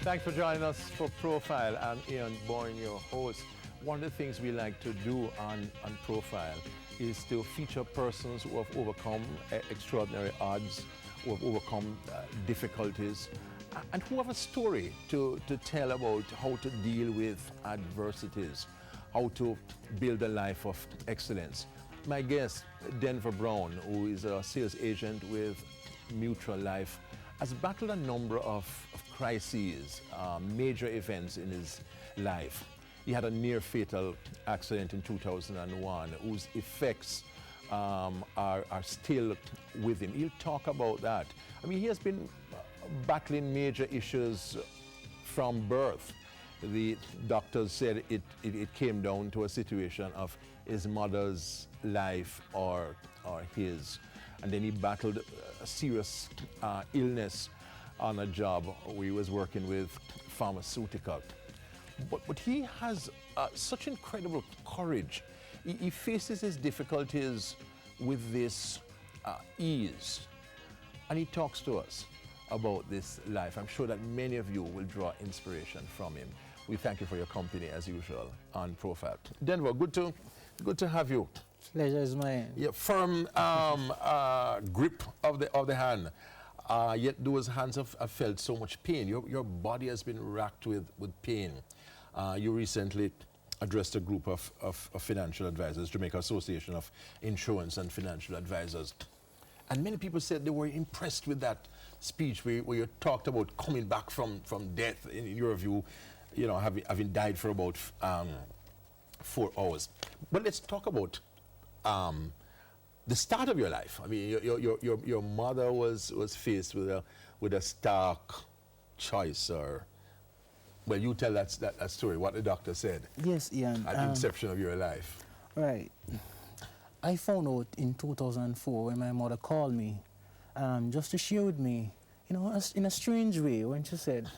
Thanks for joining us for Profile. I'm Ian Boyne, your host. One of the things we like to do on Profile is to feature persons who have overcome extraordinary odds, who have overcome difficulties, and who have a story to tell about how to deal with adversities, how to build a life of excellence. My guest, Denver Brown, who is a sales agent with Mutual Life, has battled a number of crises, major events in his life. He had a near-fatal accident in 2001 whose effects are still with him. He'll talk about that. I mean, he has been battling major issues from birth. The doctors said it came down to a situation of his mother's life or his. And then he battled a serious illness on a job where he was working with pharmaceutical. But he has such incredible courage. He faces his difficulties with this ease. And he talks to us about this life. I'm sure that many of you will draw inspiration from him. We thank you for your company as usual on Profile. Denver, good to have you. Pleasure is mine. Yeah, firm grip of the hand. Yet those hands have felt so much pain. Your body has been racked with pain. You recently addressed a group of financial advisors, Jamaica Association of Insurance and Financial Advisors. And many people said they were impressed with that speech where you talked about coming back from death, in your view, you know, having died for about 4 hours. But let's talk about the start of your life. I mean, your mother was faced with a stark choice, or well, you tell that story. What the doctor said. Yes, Ian. At the inception of your life. Right. I found out in 2004 when my mother called me, just to share with me, you know, in a strange way, when she said,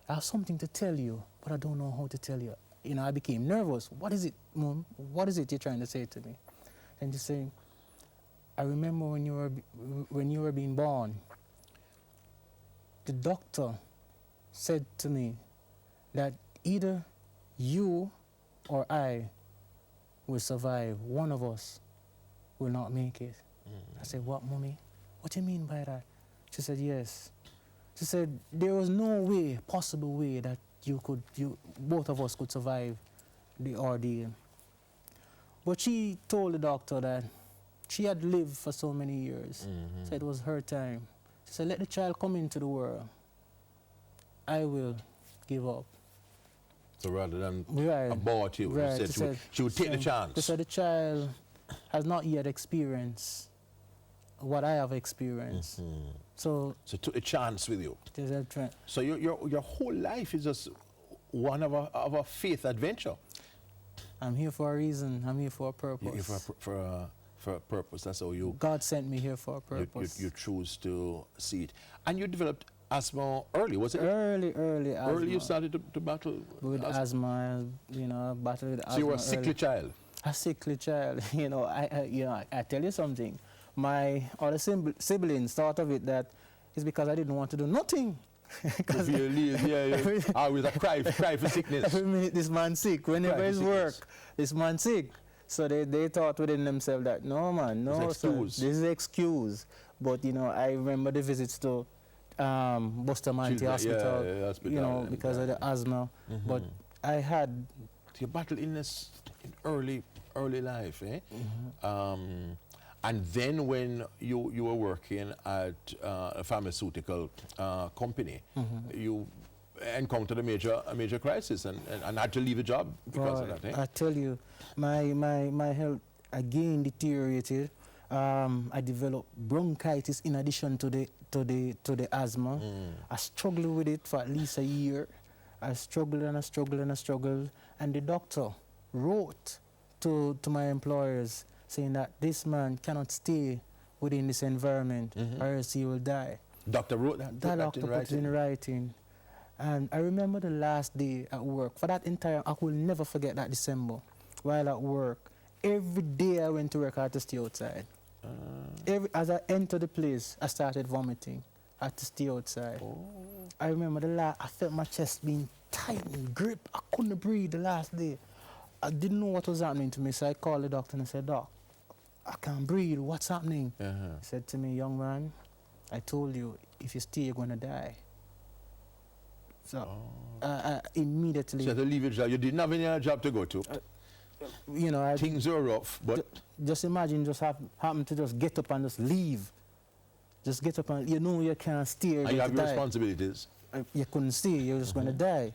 "I have something to tell you, but I don't know how to tell you." You know, I became nervous. "What is it, Mom? What is it you're trying to say to me?" And she said, "I remember when you were being born, the doctor said to me that either you or I will survive. One of us will not make it." I said, "What, Mommy? What do you mean by that?" She said, "Yes." She said, "There was no possible way that both of us could survive the ordeal." But she told the doctor that she had lived for so many years, so it was her time. She said, "Let the child come into the world. I will give up." So rather than right. abort you, right. she would take the chance. She said the child has not yet experienced what I have experienced. So took a chance with you. So your whole life is just one of a faith adventure. I'm here for a reason. I'm here for a purpose. You're here for a purpose. That's how you... God sent me here for a purpose. You choose to see it. And you developed asthma early, was it? Early asthma. Early you started to battle with asthma, you know, battle with asthma. So you were a sickly child? A sickly child. You know, I tell you something. My other siblings thought of it that it's because I didn't want to do nothing. I was a cry for sickness. Every minute this man sick. Whenever he's work, this man sick. So they thought within themselves that, no man, no, this is excuse. But you know, I remember the visits to Bustamante Hospital, you know, because of the asthma. But I had... So you battled illness in early life, eh? And then when you were working at a pharmaceutical company, you encountered a major crisis and had to leave a job because of that. Eh? I tell you, my health again deteriorated. I developed bronchitis in addition to the asthma. I struggled with it for at least a year. I struggled and I struggled and I struggled, and the doctor wrote to my employers saying that this man cannot stay within this environment or else he will die. Doctor wrote that? That doctor put it in writing. And I remember the last day at work. For that entire, I will never forget that December. While at work, every day I went to work, I had to stay outside. As I entered the place, I started vomiting. I had to stay outside. Oh. I remember I felt my chest being tight and grip. I couldn't breathe the last day. I didn't know what was happening to me, so I called the doctor and I said, Doc, I can't breathe. What's happening? He said to me, young man, I told you, if you stay, you're going to die. So I immediately... So to leave your job, you didn't have any other job to go to. You know, Things were rough, but... Just imagine just happen to just get up and just leave. Just get up and, you know, you can't stay. And you have your responsibilities. You couldn't stay, you're just going to die.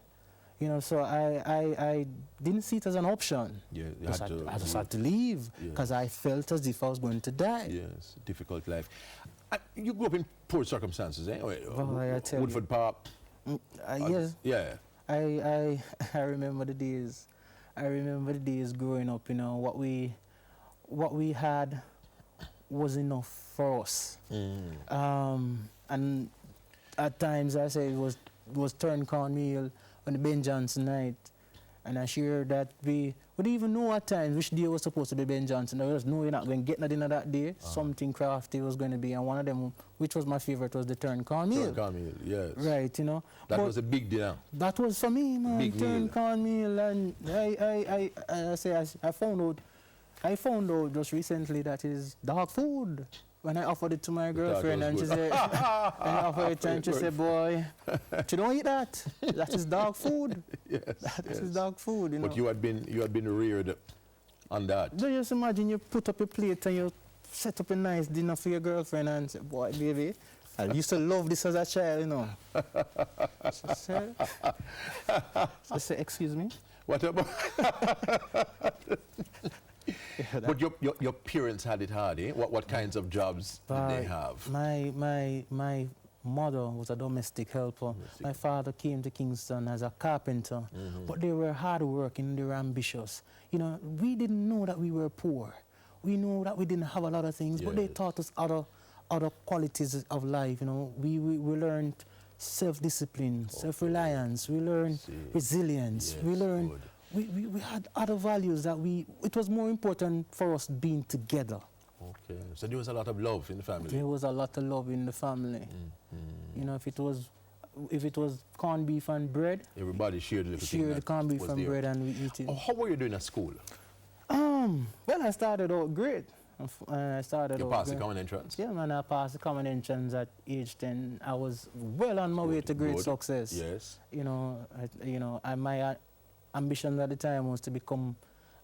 You know, so I didn't see it as an option. Yeah, I just had to leave because I felt as if I was going to die. Yes, difficult life. You grew up in poor circumstances, eh? Well, I tell Woodford Park. Yes. Yeah. I remember the days. I remember the days growing up. You know, what we had was enough for us. And at times I say it was turn cornmeal on the Ben Johnson night, and I sure that we would even know at times which day was supposed to be Ben Johnson. I just know you're not going to get nothing that day. Something crafty was going to be, and one of them, which was my favorite, was the turn cornmeal. Turn cornmeal, yes. Right, you know. That was a big dinner. That was for me, man. Big turn meal. cornmeal, and I found out just recently that is dog food. When I offered it to my girlfriend, and she said, I offered it, and she said, boy, you don't eat that. That is dog food. Yes, That is dog food, you know. But you had been reared on that. Just imagine you put up a plate and you set up a nice dinner for your girlfriend and say, boy, baby, I used to love this as a child, you know. She said, excuse me? What about? But your parents had it hard, eh? What kinds of jobs did they have? My mother was a domestic helper. My father came to Kingston as a carpenter. But they were hardworking, they were ambitious. You know, we didn't know that we were poor. We know that we didn't have a lot of things, but they taught us other qualities of life. You know, we learned self-discipline, self-reliance. We learned resilience. Yes, we learned. We had other values that it was more important for us being together. Okay, so there was a lot of love in the family. There was a lot of love in the family. You know, if it was corned beef and bread, everybody shared the shared corned beef and bread and we eat it. How were you doing at school? Well, I started out great. You passed the common entrance? Yeah, man, I passed the common entrance at age 10. I was well on my way to great success. Yes. You know, my ambition at the time was to become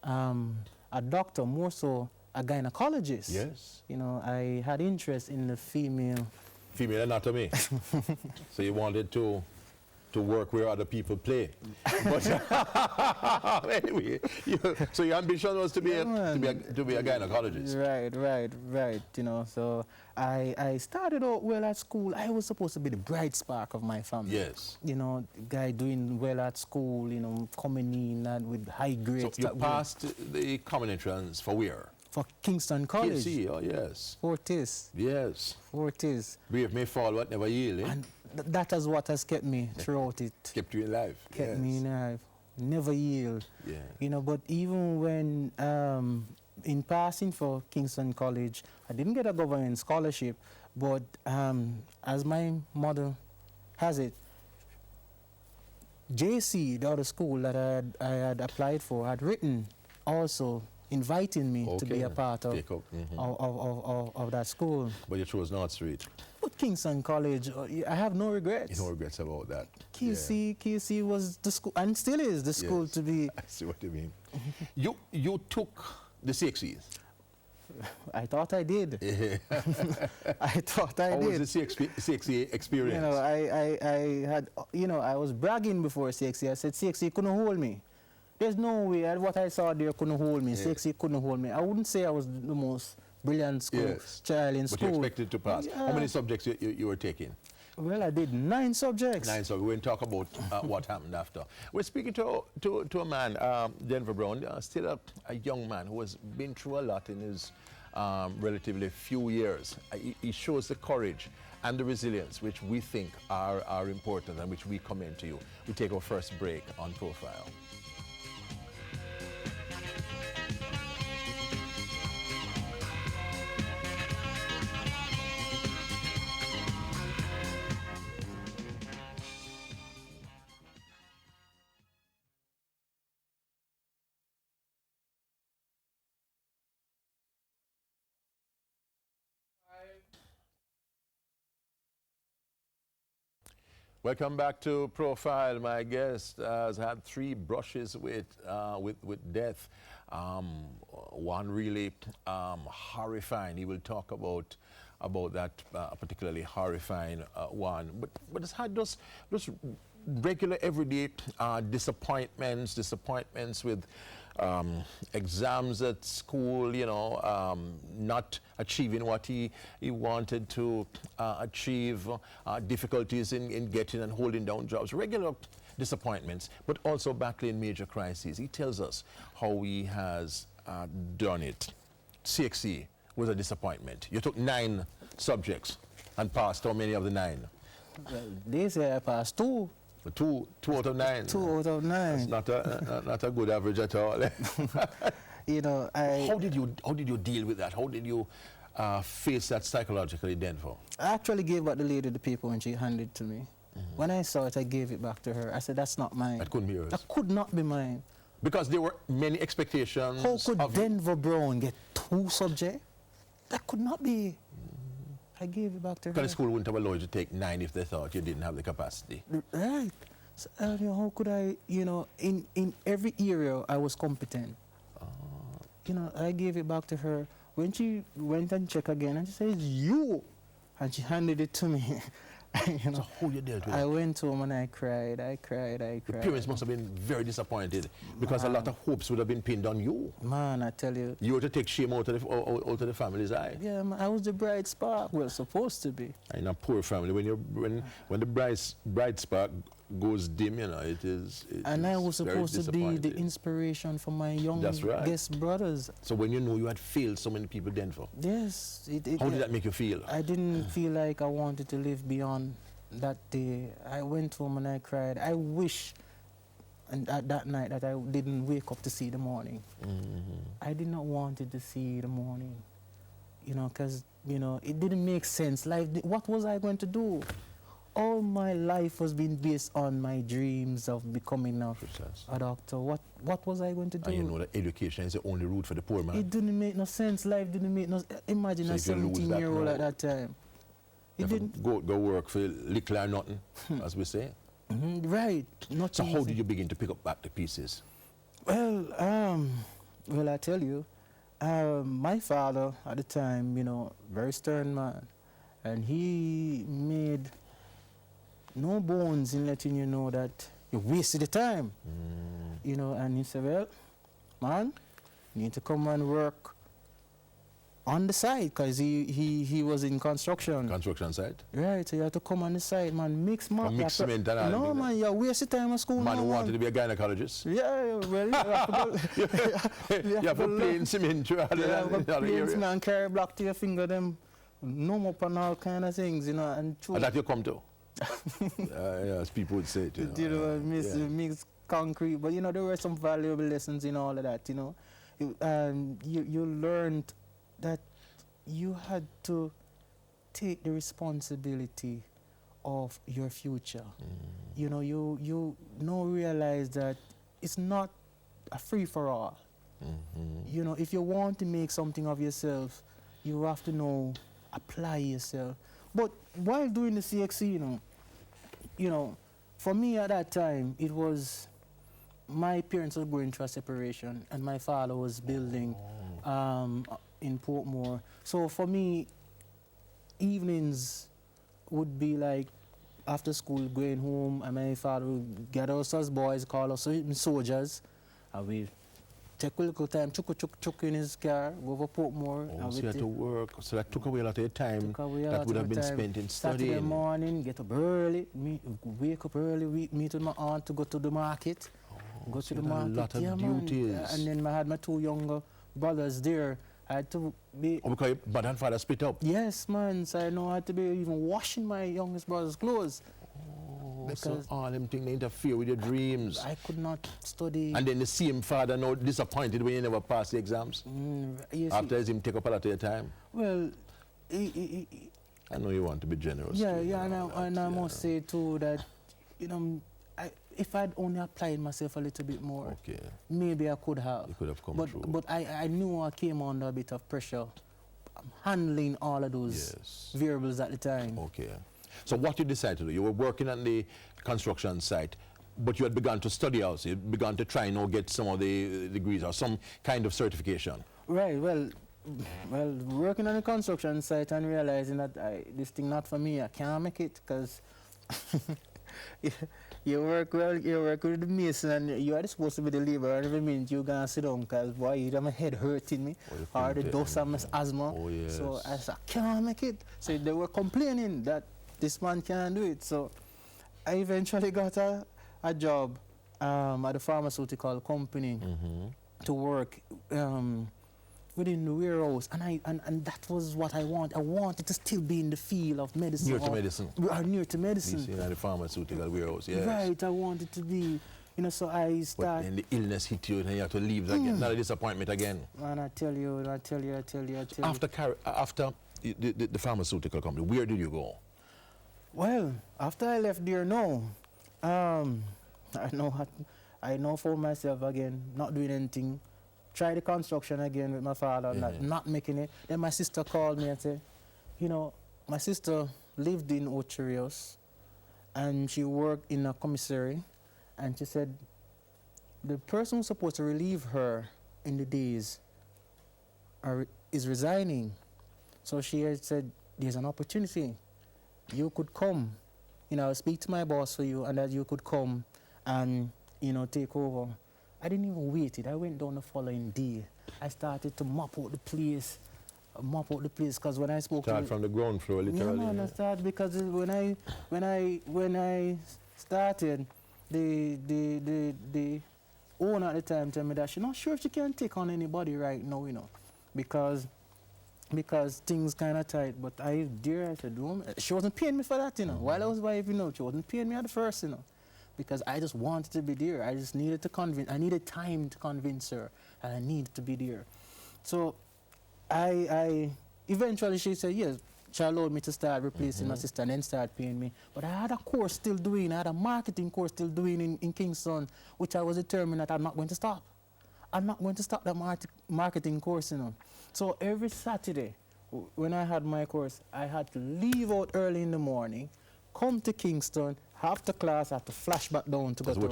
a doctor, more so a gynecologist. Yes. You know, I had interest in the female anatomy. So you wanted to work where other people play. But anyway, so your ambition was to be a gynecologist. Right. You know, so I started out well at school. I was supposed to be the bright spark of my family. Yes. You know, the guy doing well at school, you know, coming in and with high grades. So you passed the common entrance for where? For Kingston College. KC, oh yes. Fortis. Yes. Fortis. Brave may fall, what never yield, eh? And that is what has kept me throughout it. Kept you alive. Kept me alive. Never yield. Yeah. You know, but even when in passing for Kingston College, I didn't get a government scholarship, but as my mother has it, JC, the other school that I had applied for, had written also inviting me to be a part of that school. But you chose North Street. But Kingston College, I have no regrets. No regrets about that. KC was the school, and still is the school to be. I see what you mean. you took the 6Es. I thought I did. I thought I did. How was the 6E experience? You know, I had, you know, I was bragging before 6E. I said 6E couldn't hold me. There's no way. What I saw there couldn't hold me. 6E couldn't hold me. I wouldn't say I was the most brilliant child in school. But you expected to pass. How many subjects you were taking? Well, I did 9 subjects. 9 subjects. We'll talk about what happened after. We're speaking to a man, Denver Brown, still a young man who has been through a lot in his relatively few years. He shows the courage and the resilience which we think are important and which we commend to you. We take our first break on Profile. Welcome back to Profile. My guest has had 3 brushes with death. One really horrifying. He will talk about that particularly horrifying one. But it's had just regular everyday disappointments with exams at school, you know, not achieving what he wanted to achieve, difficulties in getting and holding down jobs, regular disappointments, but also battling major crises. He tells us how he has done it. CXC was a disappointment. You took 9 subjects and passed how many of the 9? Well, they say I passed 2. Two out of 9. 2 out of 9. That's not a good average at all. You know, How did you deal with that? How did you face that psychologically, Denver? I actually gave back the lady the paper when she handed it to me. When I saw it, I gave it back to her. I said, that's not mine. That couldn't be yours. That could not be mine. Because there were many expectations. How could Denver Brown get 2 subjects? That could not be. I gave it back to her. Because the school wouldn't have allowed you to take 9 if they thought you didn't have the capacity. Right. So, you know, how could I, you know, in every area I was competent. You know, I gave it back to her. When she went and checked again, and she said, it's you. And she handed it to me. You know, so how you dealt with I it? went home and I cried. The parents must have been very disappointed because a lot of hopes would have been pinned on you. Man, I tell you. You were to take shame out of the family's eye. Yeah, man, I was the bright spark. Well, supposed to be. In a poor family, when the bright spark goes dim, you know, it is. And I was supposed to be the inspiration for my young guest brothers. So when you know you had failed so many people, Denver. Yes. How did that make you feel? I didn't feel like I wanted to live beyond that day. I went home and I cried. I wish that night that I didn't wake up to see the morning. I did not want to see the morning, you know, because, you know, it didn't make sense. What was I going to do? All my life was being based on my dreams of becoming a doctor. What was I going to do? And you know that education is the only route for the poor man. It didn't make no sense. Life didn't make no sense. Imagine so a 17-year-old at that time. It didn't go work for little or nothing, as we say. Right. Not so easy. How did you begin to pick up back the pieces? Well, I tell you, my father at the time, you know, very stern man, and he made no bones in letting you know that you wasted the time. You know, and he said, well, man, you need to come and work on the side, because he was in construction. Construction site? Right, so you have to come on the side, man, mix cement and all. No, man, you waste the time at school. Man who wanted to be a gynecologist? Yeah, well, you have to play in cement rather than in other areas. Man, carry block to your finger, them, numb up and all kind of things, you know. And that you come to? As people would say it, you know. Mix concrete, but, you know, there were some valuable lessons in all of that, you know. You learned that you had to take the responsibility of your future. You know, you now realize that it's not a free-for-all. You know, if you want to make something of yourself, you have to know, apply yourself. But while doing the CXC, you know, for me at that time, it was, my parents were going through a separation, and my father was building in Portmore. So for me, evenings would be like after school going home, and my father would get us as boys, call us soldiers, and we take a little time, chuk in his car, go over Portmore. So you had to work, so that took away a lot of your time that would have been spent in studying. Saturday morning, get up early, wake up early, meet with my aunt to go to the market. Go to the market. A lot of duties. And then I had my 2 younger brothers there. I had to be... Oh, because your mother and father split up? Yes, man. So I know I had to be even washing my youngest brother's clothes. So all them things interfere with your dreams. I could not study. And then the same father now disappointed when you never passed the exams? After him take up a lot of your time? Well, I know you want to be generous. Yeah, and I must say too that, you know, if I'd only applied myself a little bit more, maybe I could have. You could have come through. But I knew I came under a bit of pressure handling all of those variables at the time. Okay. So what you decided to do, you were working on the construction site, but you had begun to study also. You had begun to try and get some of the degrees or some kind of certification. Right, well, working on a construction site and realizing that this thing not for me, I can't make it because you work with the mason and you are supposed to be the laborer, and every minute you gonna sit down because boy, you have my head hurting me or the dust of my asthma. Oh, yes. So I said, I can't make it. So they were complaining that this man can't do it. So I eventually got a job at a pharmaceutical company to work within the warehouse, and that was what I want. I wanted to still be in the field of medicine. Near to medicine. Near to medicine. In the pharmaceutical warehouse, yes. Right, I wanted to be, you know, so I started. But then the illness hit you and you have to leave again. Not a disappointment again. And I tell you. After the pharmaceutical company, where did you go? Well, after I left there, I know for myself again, not doing anything. Try the construction again with my father, not making it. Then my sister called me and said, you know, my sister lived in Ocho Rios and she worked in a commissary, and she said the person who's supposed to relieve her in the days is resigning. So she had said, there's an opportunity. You could come, you know, speak to my boss for you, and that you could come and, you know, take over. I didn't even wait it. I went down the following day. I started to mop out the place, because when I spoke Start from the ground floor, literally. Yeah, man, I started because when I started, the owner at the time told me that she's not sure if she can take on anybody right now, you know, because things kind of tight. But I said, she wasn't paying me for that, you know. While I was wife, you know, she wasn't paying me at the first, you know, because I just wanted to be there. I just needed to I needed time to convince her, and I needed to be there. So I eventually she said yes. She allowed me to start replacing my sister and then start paying me. But I had a course still doing. I had a marketing course still doing in Kingston, which I was determined that I'm not going to stop. I'm not going to stop that marketing course, you know. So every Saturday, when I had my course, I had to leave out early in the morning, come to Kingston, after class, I had to flash back down to go to work.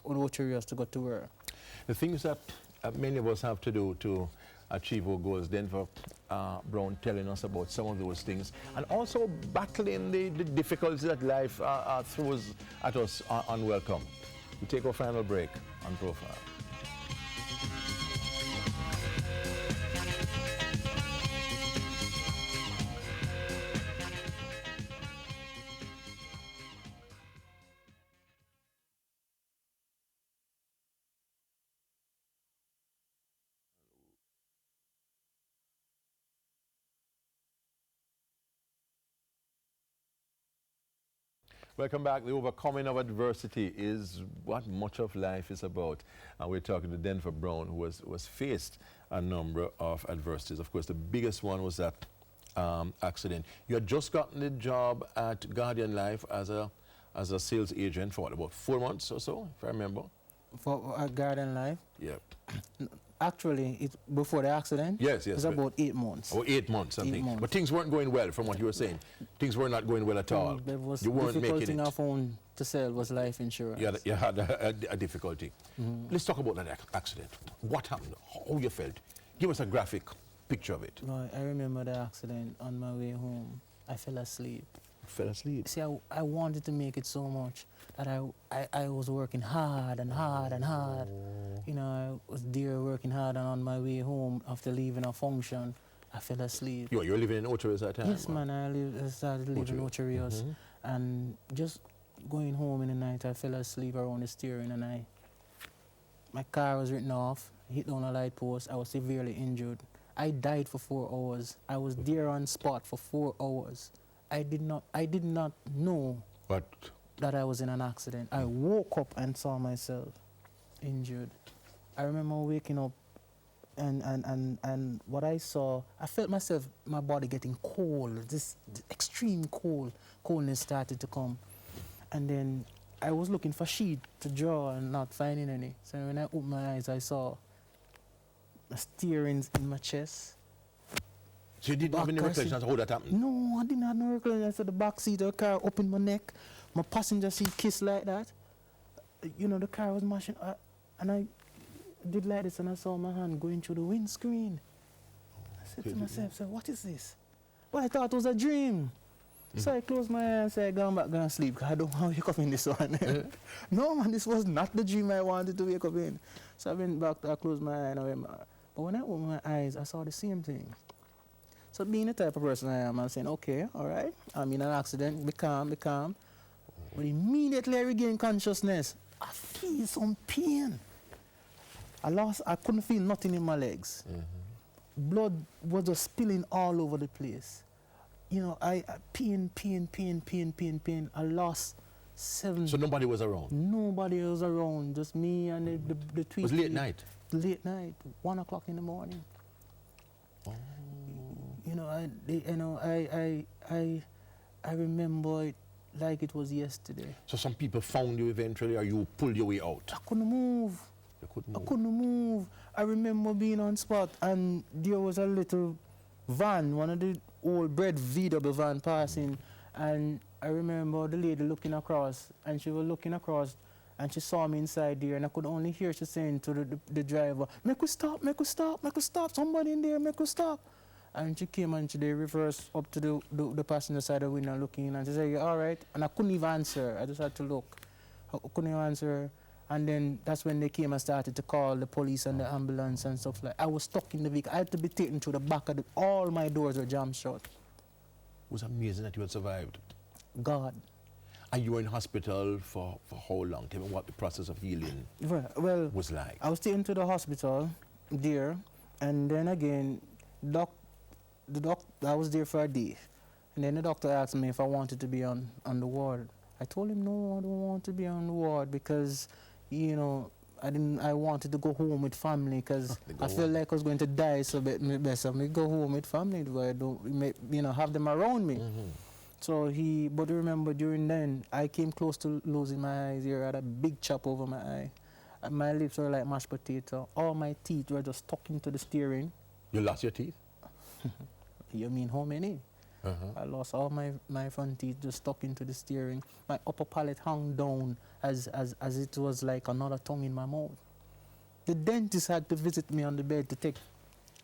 Ocho Rios to go to work. The things that many of us have to do to achieve our goals, Denver Brown telling us about some of those things, and also battling the difficulties that life throws at us unwelcome. We take our final break on Profile. Welcome back. The overcoming of adversity is what much of life is about. And we're talking to Denver Brown, who was faced a number of adversities. Of course, the biggest one was that accident. You had just gotten the job at Guardian Life as a sales agent for what, about 4 months or so, if I remember? For Guardian Life? Yeah. Actually, before the accident? Yes. It was about 8 months. Oh, 8 months, something. 8 months. But things weren't going well, from what you were saying. Things were not going well at all. You weren't making it. The difficult thing I found to sell was life insurance. You had a difficulty. Let's talk about that accident. What happened? How you felt? Give us a graphic picture of it. No, I remember the accident on my way home. I fell asleep. Fell asleep? See, I wanted to make it so much that I was working hard and hard and hard. You know, I was there working hard, and on my way home after leaving a function, I fell asleep. You were living in Ocho Rios at that time? Yes, man, I started living in Ocho Rios. And just going home in the night, I fell asleep around the steering, and my car was written off, hit on a light post. I was severely injured. I died for 4 hours. I was there on spot for 4 hours. I did not know that I was in an accident. I woke up and saw myself injured. I remember waking up and what I saw, I felt my body getting cold. This extreme coldness started to come. And then I was looking for sheet to draw and not finding any. So when I opened my eyes, I saw stirrings in my chest. So you didn't have any recollection as to how that happened? No, I didn't have no recollection. I saw the back seat of the car up in my neck, my passenger seat kissed like that. You know, the car was mashing, and I did like this, and I saw my hand going through the windscreen. I said to myself, so what is this? Well, I thought it was a dream. So I closed my eyes and said, go back, go and sleep, because I don't want to wake up in this one. No, man, this was not the dream I wanted to wake up in. So I went back, I closed my eye, but when I opened my eyes, I saw the same thing. So being the type of person I am, I'm saying, okay, all right, I'm in an accident, be calm, be calm. But immediately I regained consciousness. I feel some pain. I couldn't feel nothing in my legs. Blood was just spilling all over the place. You know, pain. I lost 7. So nobody was around? Nobody was around, just me and the tweet. It was late night? Late night, 1 o'clock in the morning. Oh. You know, I remember it like it was yesterday. So some people found you eventually, or you pulled your way out? I couldn't move. You couldn't move? I couldn't move. I remember being on spot, and there was a little van, one of the old bread VW van passing, and I remember the lady looking across, and she was looking across, and she saw me inside there, and I could only hear she saying to the driver, make us stop, make us stop, make us stop, somebody in there, make us stop. And she came and she reversed up to the passenger side of the window looking, and she said, yeah, all right. And I couldn't even answer. I just had to look. I couldn't even answer. And then that's when they came and started to call the police and the ambulance and stuff like that. I was stuck in the vehicle. I had to be taken through the back of all my doors were jammed shut. It was amazing that you had survived. God. And you were in hospital for how long? Tell me what the process of healing was like. I was taken to the hospital there, and then again, I was there for a day. And then the doctor asked me if I wanted to be on the ward. I told him, no, I don't want to be on the ward because, you know, I wanted to go home with family because I felt like I was going to die, so best of me go home with family where I don't, you know, have them around me. So but remember during then, I came close to losing my eyes here. I had a big chop over my eye. And my lips were like mashed potato. All my teeth were just stuck into the steering. You lost your teeth? You mean how many? I lost all my front teeth just stuck into the steering. My upper palate hung down as it was like another tongue in my mouth. The dentist had to visit me on the bed to take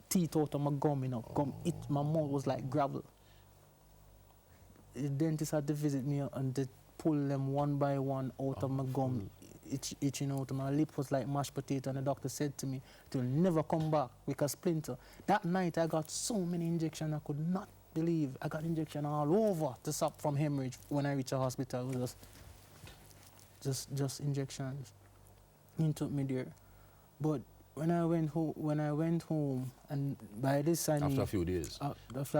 teeth out of my gum, you know. My mouth was like gravel. The dentist had to visit me and to pull them one by one out of my gum, itching out. My lip was like mashed potato, and the doctor said to me, it will never come back with a splinter. That night I got so many injections I could not believe. I got injection all over to stop from hemorrhage. When I reached the hospital, it was just injections. He took me there. But when I went home, and by this time after a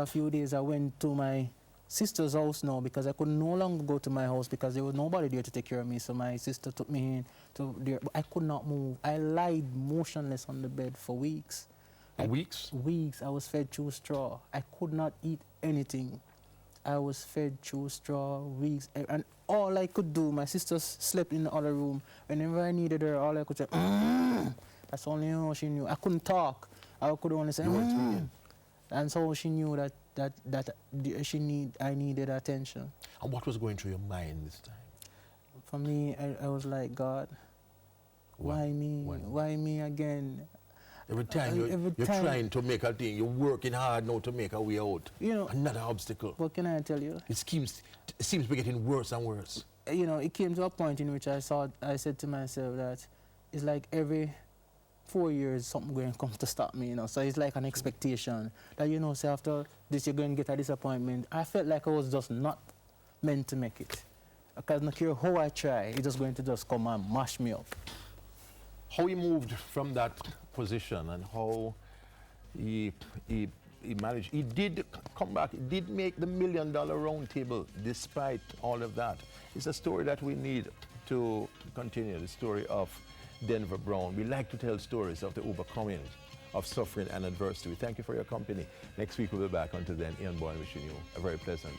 few days I went to my sister's house now because I could no longer go to my house because there was nobody there to take care of me. So my sister took me in to there, but I could not move. I lied motionless on the bed for weeks. Weeks? Weeks. I was fed through straw. I could not eat anything. I was fed through straw, weeks. And all I could do, my sister slept in the other room. Whenever I needed her, all I could say, that's only how she knew. I couldn't talk. I could only say, and so she knew that I needed attention. And what was going through your mind this time? For me, I was like, God, why me? Why me again? Every time you're trying to make a thing, you're working hard now to make a way out. You know, another obstacle. What can I tell you? It seems to be getting worse and worse. You know, it came to a point in which I said to myself that it's like every 4 years something going to come to stop me, you know. So it's like an expectation that, you know, say after this you're going to get a disappointment. I felt like I was just not meant to make it. Because no care how I try, it's just going to just come and mash me up. How he moved from that position and how he managed, he did come back, he did make the $1 million round table despite all of that. It's a story that we need to continue, the story of Denver Brown. We like to tell stories of the overcoming of suffering and adversity. We thank you for your company. Next week we'll be back. Until then, Ian Boyne wishing you a very pleasant